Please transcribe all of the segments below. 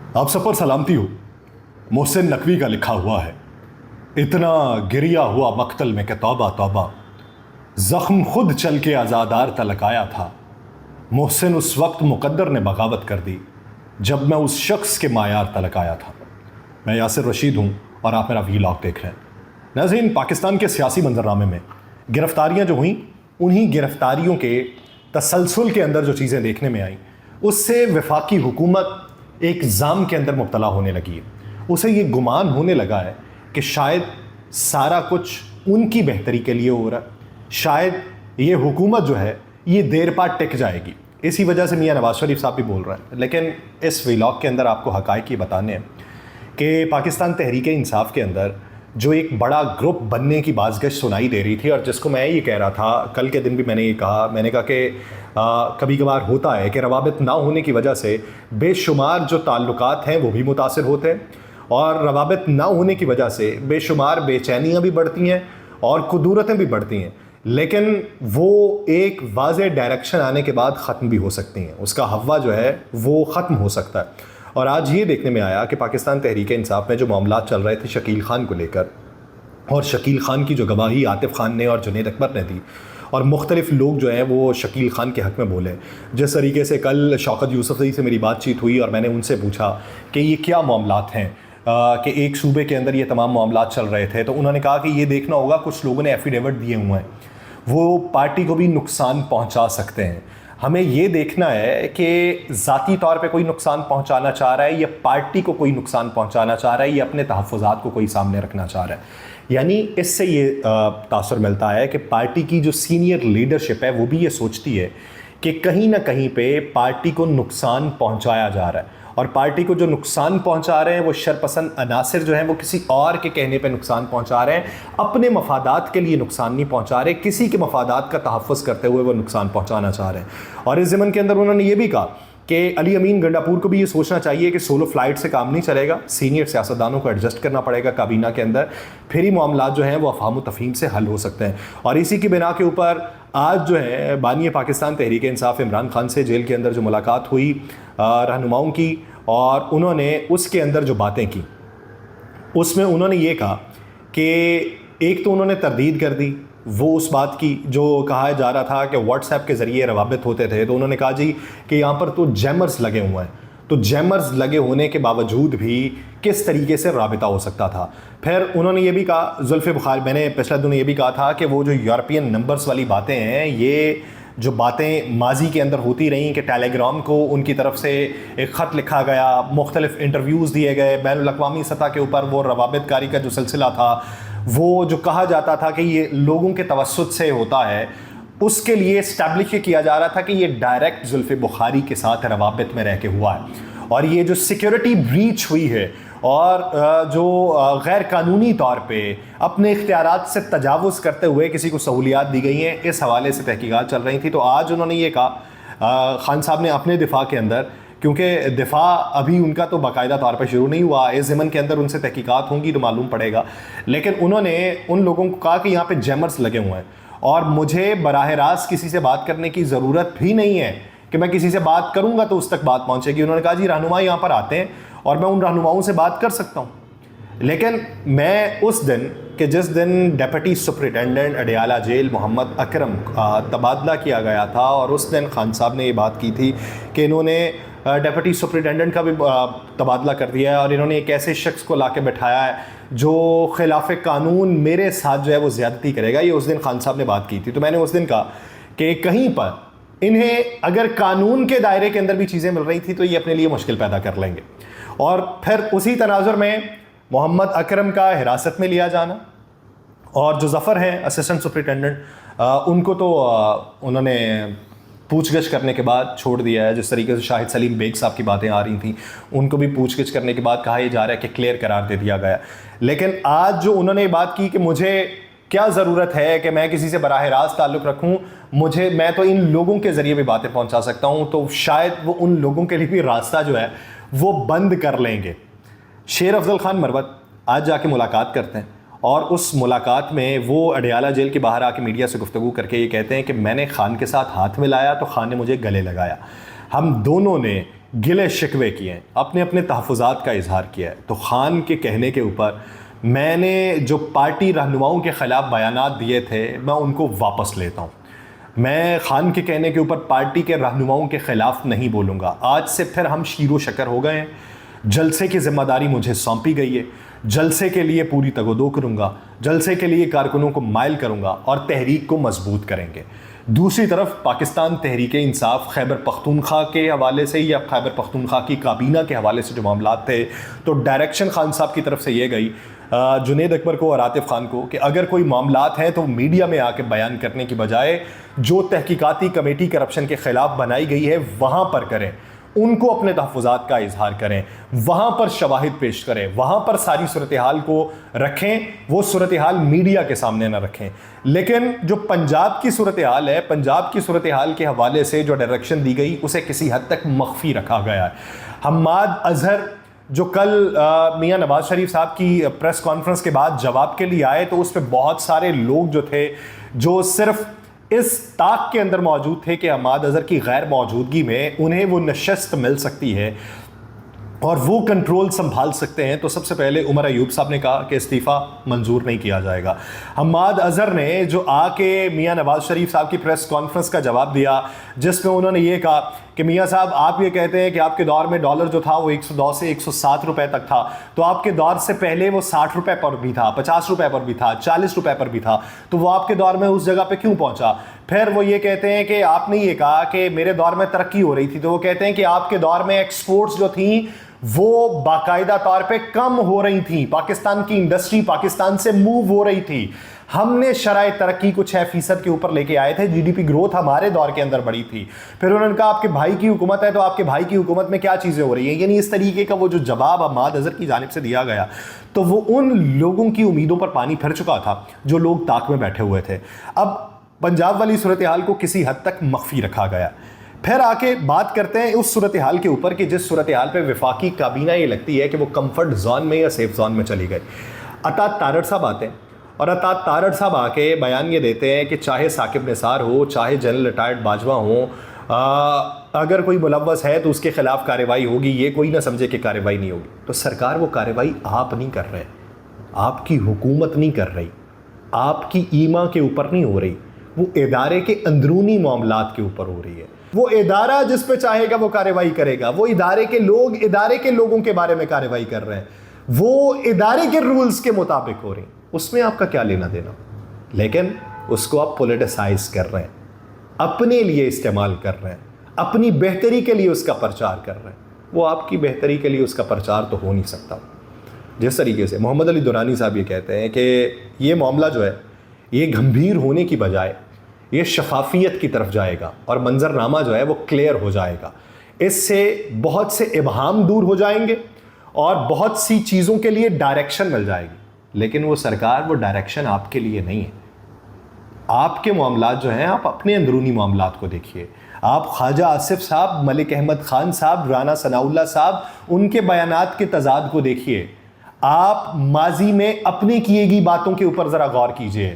आप सब पर सलामती हो। मोहसिन नकवी का लिखा हुआ है, इतना गिरिया हुआ मक्तल में कि तौबा तौबा, जख्म खुद चल के आज़ादार तलक आया था। मोहसिन उस वक्त मुकद्दर ने बगावत कर दी जब मैं उस शख्स के मायार तलक आया था। मैं यासिर रशीद हूँ और आप मेरा वीलॉग देख रहे हैं। नाज़रीन, पाकिस्तान के सियासी मंजरनामे में गिरफ्तारियाँ जो हुई, उन्हीं गिरफ्तारियों के तसलसल के अंदर जो चीज़ें देखने में आई, उससे वफाकी हुकूमत एक जाम के अंदर मुब्तला होने लगी है। उसे ये गुमान होने लगा है कि शायद सारा कुछ उनकी बेहतरी के लिए हो रहा है, शायद ये हुकूमत जो है ये देर पार टिक जाएगी। इसी वजह से मियां नवाज शरीफ साहब भी बोल रहे हैं। लेकिन इस व्लॉग के अंदर आपको हक़ाइक़ ये बताने हैं कि पाकिस्तान तहरीक इंसाफ के अंदर जो एक बड़ा ग्रुप बनने की बाज़गश सुनाई दे रही थी, और जिसको मैं ये कह रहा था, कल के दिन भी मैंने कहा कि कभी कभार होता है कि रवाबित ना होने की वजह से बेशुमार जो ताल्लुकात हैं वो भी मुतासिर होते हैं, और रवाबित ना होने की वजह से बेशुमार बेचैनियाँ भी बढ़ती हैं और कुदूरतें भी बढ़ती हैं, लेकिन वो एक वाज़ेह डायरेक्शन आने के बाद ख़त्म भी हो सकती हैं। उसका हवा जो है वो ख़त्म हो सकता है। और आज ये देखने में आया कि पाकिस्तान तहरीक इंसाफ में जो मामला चल रहे थे शकील खान को लेकर, और शकील खान की जो गवाही आतिफ खान ने और जुनैद अकबर ने दी, और मुख्तलिफ लोग जो हैं वो शकील खान के हक़ में बोले। जिस तरीके से कल शौकत यूसुफ़ज़ई से मेरी बातचीत हुई और मैंने उनसे पूछा कि ये क्या मामलात हैं, कि एक सूबे के अंदर ये तमाम मामलात चल रहे थे, तो उन्होंने कहा कि ये देखना होगा, कुछ लोगों ने एफिडेविट दिए हुए हैं, वो पार्टी को भी नुकसान पहुंचा सकते हैं। हमें ये देखना है कि ज़ाती तौर पे कोई नुकसान पहुंचाना चाह रहा है या पार्टी को कोई नुकसान पहुंचाना चाह रहा है या अपने तहफ़्फ़ुज़ात को कोई सामने रखना चाह रहा है। यानी इससे ये तासुर मिलता है कि पार्टी की जो सीनियर लीडरशिप है वो भी ये सोचती है कि कहीं ना कहीं पे पार्टी को नुकसान पहुंचाया जा रहा है, और पार्टी को जो नुकसान पहुंचा रहे हैं वो शरपसंद अनासिर जो हैं वो किसी और के कहने पे नुकसान पहुंचा रहे हैं, अपने मफादात के लिए नुकसान नहीं पहुंचा रहे, किसी के मफादात का तहफ़्फ़ुज़ करते हुए वो नुकसान पहुंचाना चाह रहे हैं। और इस ज़मन के अंदर उन्होंने ये भी कहा कि अली अमीन गंडापुर को भी ये सोचना चाहिए कि सोलो फ्लाइट से काम नहीं चलेगा, सीनियर सियासतदानों को एडजस्ट करना पड़ेगा काबीना के अंदर, फिर ही मामला जो हैं वो अफ़हाम तफ़हीम से हल हो सकते हैं। और इसी की बिना के ऊपर आज जो है बानी पाकिस्तान तहरीक इंसाफ इमरान खान से जेल के अंदर जो मुलाकात हुई रहनुमाओं की, और उन्होंने उसके अंदर जो बातें की, उसमें उन्होंने ये कहा कि एक तो उन्होंने तरदीद कर दी वो उस बात की जो कहा जा रहा था कि व्हाट्सएप के ज़रिए रवाबित होते थे, तो उन्होंने कहा जी कि यहाँ पर तो जैमर्स लगे हुए हैं, तो जैमर्स लगे होने के बावजूद भी किस तरीके से राबिता हो सकता था। फिर उन्होंने ये भी कहा, जुल्फ़े बुखारी, मैंने पिछले दिनों ये भी कहा था कि वो जो यूरोपियन नंबर्स वाली बातें हैं, ये जो बातें माजी के अंदर होती रहीं कि टेलीग्राम को उनकी तरफ से एक ख़त लिखा गया, मुख्तलिफ इंटरव्यूज़ दिए गए, बैनुल-अक़वामी सतह के ऊपर वो रवाबित कारी का जो सिलसिला था, वो जो कहा जाता था कि ये लोगों के तवस्सुत से होता है, उसके लिए इस्टेब्लिश किया जा रहा था कि ये डायरेक्ट जुल्फ़े बुखारी के साथ रवाबित में रह के हुआ है। और ये जो सिक्योरिटी ब्रीच हुई है और जो गैर कानूनी तौर पे अपने इख्तियारात से तजावुज़ करते हुए किसी को सहूलियात दी गई हैं, इस हवाले से तहकीकात चल रही थी। तो आज उन्होंने ये कहा, खान साहब ने अपने दिफा के अंदर, क्योंकि दिफा अभी उनका तो बाकायदा तौर पर शुरू नहीं हुआ, इस ज़मन के अंदर उनसे तहकीकात होंगी तो मालूम पड़ेगा, लेकिन उन्होंने उन लोगों को कहा कि यहाँ पे जैमर्स लगे हुए हैं और मुझे बराह रास्त किसी से बात करने की ज़रूरत भी नहीं है कि मैं किसी से बात करूँगा तो उस तक बात पहुँचेगी। उन्होंने कहा जी रहनुमा यहाँ पर आते हैं और मैं उन रहनुमाओं से बात कर सकता हूँ, लेकिन मैं उस दिन कि जिस दिन deputy superintendent Adiala jail Mohammad Akram तबादला किया गया था, और उस दिन खान साहब ने ये बात की थी कि इन्होंने डिप्टी सुपरिटेंडेंट का भी तबादला कर दिया है और इन्होंने एक ऐसे शख्स को ला के बैठाया है जो खिलाफ कानून मेरे साथ जो है वो ज़्यादती करेगा। ये उस दिन खान साहब ने बात की थी। तो मैंने उस दिन कहा कि कहीं पर इन्हें अगर कानून के दायरे के अंदर भी चीज़ें मिल रही थी तो ये अपने लिए मुश्किल पैदा कर लेंगे। और फिर उसी तनाजुर में मोहम्मद अकरम का हिरासत में लिया जाना, और जो ज़फ़र हैं असिस्टेंट सुपरिटेंडेंट, उनको तो उन्होंने पूछगछ करने के बाद छोड़ दिया है। जिस तरीके से शाहिद सलीम बेग साहब की बातें आ रही थी, उनको भी पूछगछ करने के बाद कहा यह जा रहा है कि क्लियर करार दे दिया गया। लेकिन आज जो उन्होंने बात की कि मुझे क्या ज़रूरत है कि मैं किसी से बराह रास्त ताल्लुक़ रखूँ, मैं तो इन लोगों के ज़रिए भी बातें पहुँचा सकता हूँ, तो शायद वो उन लोगों के लिए भी रास्ता जो है वो बंद कर लेंगे। शेर अफजल खान मरवत आज जाके मुलाकात करते हैं, और उस मुलाकात में वो अडियाला जेल के बाहर आके मीडिया से गुफ्तगू करके ये कहते हैं कि मैंने खान के साथ हाथ मिलाया तो खान ने मुझे गले लगाया। हम दोनों ने گلے شکوے کیے ہیں، اپنے اپنے تحفظات کا اظہار کیا ہے. تو خان کے کہنے کے اوپر میں نے جو پارٹی رہنماؤں کے خلاف بیانات دیے تھے میں ان کو واپس لیتا ہوں. میں خان کے کہنے کے اوپر پارٹی کے رہنماؤں کے خلاف نہیں بولوں گا. آج سے پھر ہم شیر و شکر ہو گئے ہیں. جلسے کی ذمہ داری مجھے سونپی گئی ہے. جلسے کے لیے پوری تگ و دو کروں گا، جلسے کے لیے کارکنوں کو مائل کروں گا اور تحریک کو مضبوط کریں گے. دوسری طرف پاکستان تحریک انصاف خیبر پختونخوا کے حوالے سے یا خیبر پختونخوا کی کابینہ کے حوالے سے جو معاملات تھے تو ڈائریکشن خان صاحب کی طرف سے یہ گئی جنید اکبر کو اور عاطف خان کو کہ اگر کوئی معاملات ہیں تو میڈیا میں آ کے بیان کرنے کی بجائے جو تحقیقاتی کمیٹی کرپشن کے خلاف بنائی گئی ہے وہاں پر کریں، ان کو اپنے تحفظات کا اظہار کریں، وہاں پر شواہد پیش کریں، وہاں پر ساری صورتحال کو رکھیں، وہ صورتحال میڈیا کے سامنے نہ رکھیں. لیکن جو پنجاب کی صورتحال ہے، پنجاب کی صورتحال کے حوالے سے جو ڈائریکشن دی گئی اسے کسی حد تک مخفی رکھا گیا ہے. حماد اظہر جو کل میاں نواز شریف صاحب کی پریس کانفرنس کے بعد جواب کے لیے آئے تو اس پہ بہت سارے لوگ جو تھے جو صرف اس طاق کے اندر موجود تھے کہ حماد اظہر کی غیر موجودگی میں انہیں وہ نشست مل سکتی ہے اور وہ کنٹرول سنبھال سکتے ہیں، تو سب سے پہلے عمر ایوب صاحب نے کہا کہ استعفیٰ منظور نہیں کیا جائے گا. حماد اظہر نے جو آ کے میاں نواز شریف صاحب کی پریس کانفرنس کا جواب دیا جس میں انہوں نے یہ کہا کہ میاں صاحب آپ یہ کہتے ہیں کہ آپ کے دور میں ڈالر جو تھا وہ 102 سے 107 روپے تک تھا، تو آپ کے دور سے پہلے وہ 60 روپے پر بھی تھا، 50 روپے پر بھی تھا، 40 روپے پر بھی تھا، تو وہ آپ کے دور میں اس جگہ پہ کیوں پہنچا؟ پھر وہ یہ کہتے ہیں کہ آپ نے یہ کہا کہ میرے دور میں ترقی ہو رہی تھی، تو وہ کہتے ہیں کہ آپ کے دور میں ایکسپورٹس جو تھیں وہ باقاعدہ طور پہ کم ہو رہی تھیں، پاکستان کی انڈسٹری پاکستان سے موو ہو رہی تھی، ہم نے شرائط ترقی کو 6% کے اوپر لے کے آئے تھے، جی ڈی پی گروتھ ہمارے دور کے اندر بڑی تھی. پھر انہوں نے کہا آپ کے بھائی کی حکومت ہے تو آپ کے بھائی کی حکومت میں کیا چیزیں ہو رہی ہیں، یعنی اس طریقے کا وہ جو جواب حماد اظہر کی جانب سے دیا گیا تو وہ ان لوگوں کی امیدوں پر پانی پھر چکا تھا جو لوگ طاق میں بیٹھے ہوئے تھے. اب پنجاب والی صورتحال کو کسی حد تک مخفی رکھا گیا. پھر آ کے بات کرتے ہیں اس صورتحال کے اوپر کہ جس صورتحال پہ وفاقی کابینہ یہ لگتی ہے کہ وہ کمفرٹ زون میں یا سیف زون میں چلی گئی. اطاعت تارڑ صاحب آتے ہیں اور اطاعت تارڑ صاحب آ کے بیان یہ دیتے ہیں کہ چاہے ثاقب نثار ہو، چاہے جنرل ریٹائرڈ باجوہ ہوں، اگر کوئی ملوث ہے تو اس کے خلاف کارروائی ہوگی، یہ کوئی نہ سمجھے کہ کارروائی نہیں ہوگی. تو سرکار وہ کارروائی آپ نہیں کر رہے، آپ کی حکومت نہیں کر رہی، آپ کی ایما کے اوپر نہیں ہو رہی، وہ ادارے کے اندرونی معاملات کے اوپر ہو رہی ہے. وہ ادارہ جس پہ چاہے گا وہ کارروائی کرے گا، وہ ادارے کے لوگ ادارے کے لوگوں کے بارے میں کارروائی کر رہے ہیں، وہ ادارے کے رولز کے مطابق ہو رہی ہیں، اس میں آپ کا کیا لینا دینا. لیکن اس کو آپ پولیٹیسائز کر رہے ہیں، اپنے لیے استعمال کر رہے ہیں، اپنی بہتری کے لیے اس کا پرچار کر رہے ہیں. وہ آپ کی بہتری کے لیے اس کا پرچار تو ہو نہیں سکتا. جس طریقے سے محمد علی دورانی صاحب یہ کہتے ہیں کہ یہ معاملہ جو ہے یہ گھمبیر ہونے کی بجائے یہ شفافیت کی طرف جائے گا اور منظر نامہ جو ہے وہ کلیئر ہو جائے گا. اس سے بہت سے ابہام دور ہو جائیں گے اور بہت سی چیزوں کے لیے ڈائریکشن مل جائے گی. لیکن وہ سرکار وہ ڈائریکشن آپ کے لیے نہیں ہے. آپ کے معاملات جو ہیں آپ اپنے اندرونی معاملات کو دیکھیے. آپ خواجہ آصف صاحب، ملک احمد خان صاحب، رانا ثناء اللہ صاحب، ان کے بیانات کے تضاد کو دیکھیے. آپ ماضی میں اپنی کیے گی باتوں کے اوپر ذرا غور کیجئے.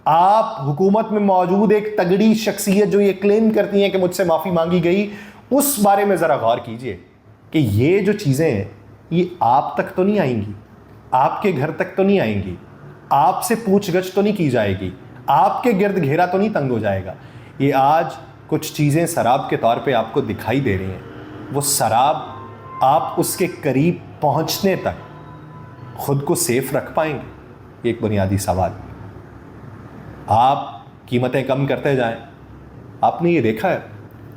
آپ حکومت میں موجود ایک تگڑی شخصیت جو یہ کلیم کرتی ہیں کہ مجھ سے معافی مانگی گئی، اس بارے میں ذرا غور کیجئے کہ یہ جو چیزیں ہیں یہ آپ تک تو نہیں آئیں گی، آپ کے گھر تک تو نہیں آئیں گی، آپ سے پوچھ گچھ تو نہیں کی جائے گی، آپ کے گرد گھیرا تو نہیں تنگ ہو جائے گا. یہ آج کچھ چیزیں سراب کے طور پہ آپ کو دکھائی دے رہی ہیں، وہ سراب آپ اس کے قریب پہنچنے تک خود کو سیف رکھ پائیں گے؟ یہ ایک بنیادی سوال. آپ قیمتیں کم کرتے جائیں. آپ نے یہ دیکھا ہے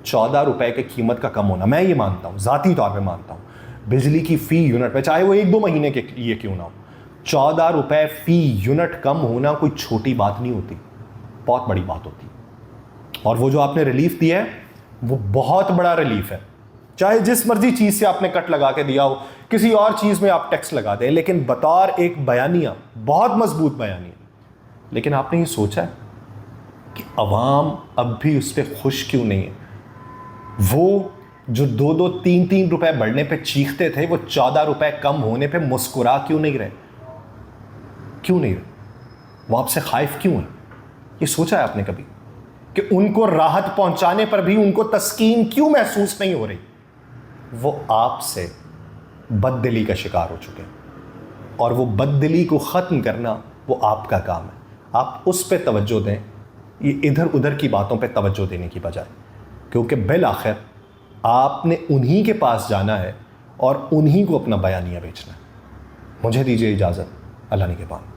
14 روپے کے قیمت کا کم ہونا، میں یہ مانتا ہوں، ذاتی طور پہ مانتا ہوں، بجلی کی فی یونٹ میں چاہے وہ 1-2 مہینے کے لیے کیوں نہ ہو، 14 روپے فی یونٹ کم ہونا کوئی چھوٹی بات نہیں ہوتی، بہت بڑی بات ہوتی. اور وہ جو آپ نے ریلیف دیا ہے وہ بہت بڑا ریلیف ہے. چاہے جس مرضی چیز سے آپ نے کٹ لگا کے دیا ہو، کسی اور چیز میں آپ ٹیکس لگا دیں، لیکن بطور ایک بیانیہ، بہت مضبوط بیانیہ. لیکن آپ نے یہ سوچا ہے کہ عوام اب بھی اس پہ خوش کیوں نہیں ہے؟ وہ جو 2-3 روپے بڑھنے پہ چیختے تھے، وہ 14 روپے کم ہونے پہ مسکرا کیوں نہیں رہے؟ کیوں نہیں رہے؟ وہ آپ سے خائف کیوں ہیں؟ یہ سوچا ہے آپ نے کبھی کہ ان کو راحت پہنچانے پر بھی ان کو تسکین کیوں محسوس نہیں ہو رہی؟ وہ آپ سے بد دلی کا شکار ہو چکے ہیں، اور وہ بد دلی کو ختم کرنا وہ آپ کا کام ہے۔ آپ اس پہ توجہ دیں، یہ ادھر ادھر کی باتوں پہ توجہ دینے کی بجائے، کیونکہ بالآخر آپ نے انہی کے پاس جانا ہے اور انہی کو اپنا بیانیہ بیچنا ہے۔ مجھے دیجیے اجازت، اللہ نگہبان۔